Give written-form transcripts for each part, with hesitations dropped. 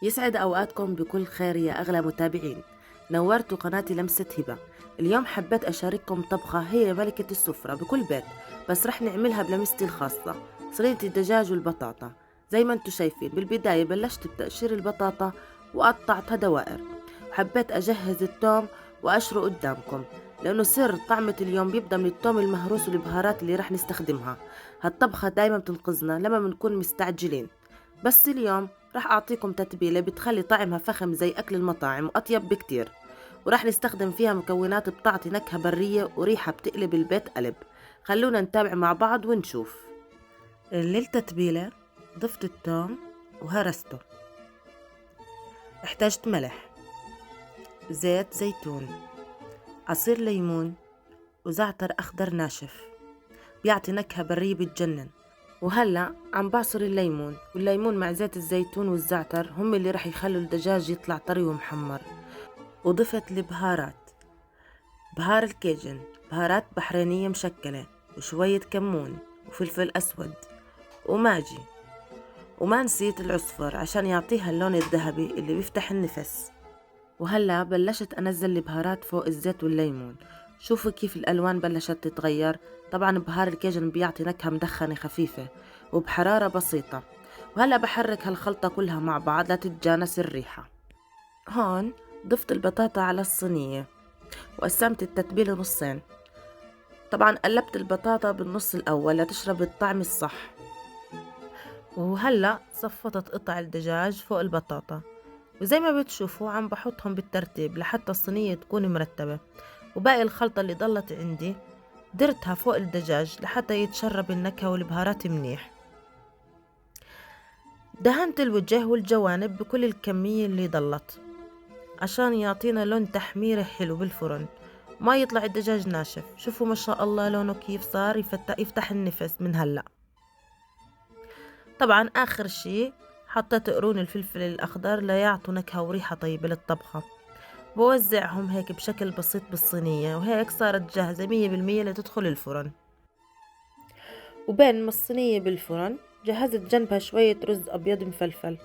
يسعد أوقاتكم بكل خير يا أغلى متابعين. نورتوا قناتي لمسة هبة. اليوم حبيت أشارككم طبخة هي ملكة السفرة بكل بيت، بس رح نعملها بلمستي الخاصة، صينية الدجاج والبطاطا. زي ما انتوا شايفين، بالبداية بلشت بتقشير البطاطا وقطعتها دوائر، وحبيت أجهز التوم وأشره قدامكم، لأنه سر طعمة اليوم بيبدأ من التوم المهروس والبهارات اللي رح نستخدمها. هالطبخة دايما بتنقذنا لما بنكون مستعجلين، بس اليوم رح أعطيكم تتبيلة بتخلي طعمها فخم زي أكل المطاعم وأطيب بكتير، ورح نستخدم فيها مكونات بتعطي نكهة برية وريحة بتقلب البيت قلب. خلونا نتابع مع بعض ونشوف. للتتبيلة ضفت الثوم وهرسته. احتاجت ملح، زيت زيتون، عصير ليمون، وزعتر أخضر ناشف بيعطي نكهة برية بتجنن. وهلأ عم بعصر الليمون، والليمون مع زيت الزيتون والزعتر هم اللي رح يخلوا الدجاج يطلع طري ومحمر. وضفت البهارات، بهار الكيجن، بهارات بحرينية مشكلة، وشوية كمون وفلفل أسود وماجي، وما نسيت العصفر عشان يعطيها اللون الذهبي اللي بيفتح النفس. وهلا بلشت أنزل البهارات فوق الزيت والليمون. شوفوا كيف الألوان بلشت تتغير. طبعا بهار الكيجن بيعطي نكهة مدخنة خفيفة وبحرارة بسيطة. وهلا بحرك هالخلطة كلها مع بعض لتتجانس الريحة. هون ضفت البطاطا على الصينية وقسمت التتبيلة نصين. طبعا قلبت البطاطا بالنص الأول لتشرب الطعم الصح. وهلأ صفطت قطع الدجاج فوق البطاطا، وزي ما بتشوفوا عم بحطهم بالترتيب لحتى الصينية تكون مرتبة. وباقي الخلطة اللي ضلت عندي درتها فوق الدجاج لحتى يتشرب النكهة والبهارات منيح. دهنت الوجه والجوانب بكل الكمية اللي ضلت عشان يعطينا لون تحميرة حلو بالفرن، ما يطلع الدجاج ناشف. شوفوا ما شاء الله لونه كيف صار يفتح النفس من هلأ. طبعا آخر شي حطيت قرون الفلفل الأخضر ليعطوا نكهة وريحة طيبة للطبخة. بوزعهم هيك بشكل بسيط بالصينية، وهيك صارت جاهزة 100% لتدخل الفرن. وبين ما الصينية بالفرن جهزت جنبها شوية رز أبيض مفلفل.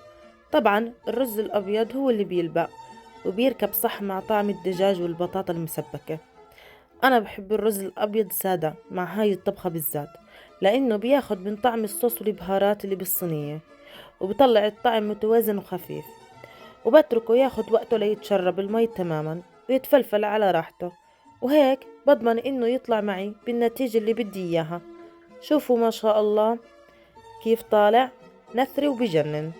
طبعا الرز الأبيض هو اللي بيلبق وبيركب صح مع طعم الدجاج والبطاطا المسبكة. أنا بحب الرز الأبيض سادة مع هاي الطبخة بالذات، لأنه بياخد من طعم الصوص والبهارات اللي بالصينية، وبطلع الطعم متوازن وخفيف. وبتركه ياخد وقته ليتشرب المي تماما ويتفلفل على راحته، وهيك بضمن إنه يطلع معي بالنتيجة اللي بدي إياها. شوفوا ما شاء الله كيف طالع نثري وبجنن.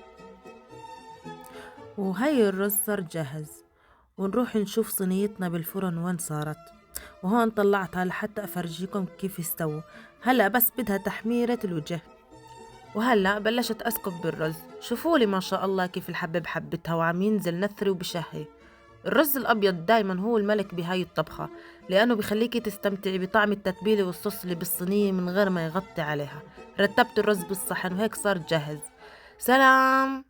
وهي الرز صار جاهز، ونروح نشوف صينيتنا بالفرن وين صارت. وهون طلعتها لحتى أفرجيكم كيف استووا. هلأ بس بدها تحميرة الوجه. وهلأ بلشت أسكب بالرز. شوفولي ما شاء الله كيف الحبة حبتها وعم ينزل نثري وبشهي. الرز الأبيض دايما هو الملك بهاي الطبخة، لأنه بخليكي تستمتعي بطعم التتبيلة والصوص اللي بالصينية من غير ما يغطي عليها. رتبت الرز بالصحن وهيك صار جاهز. سلام.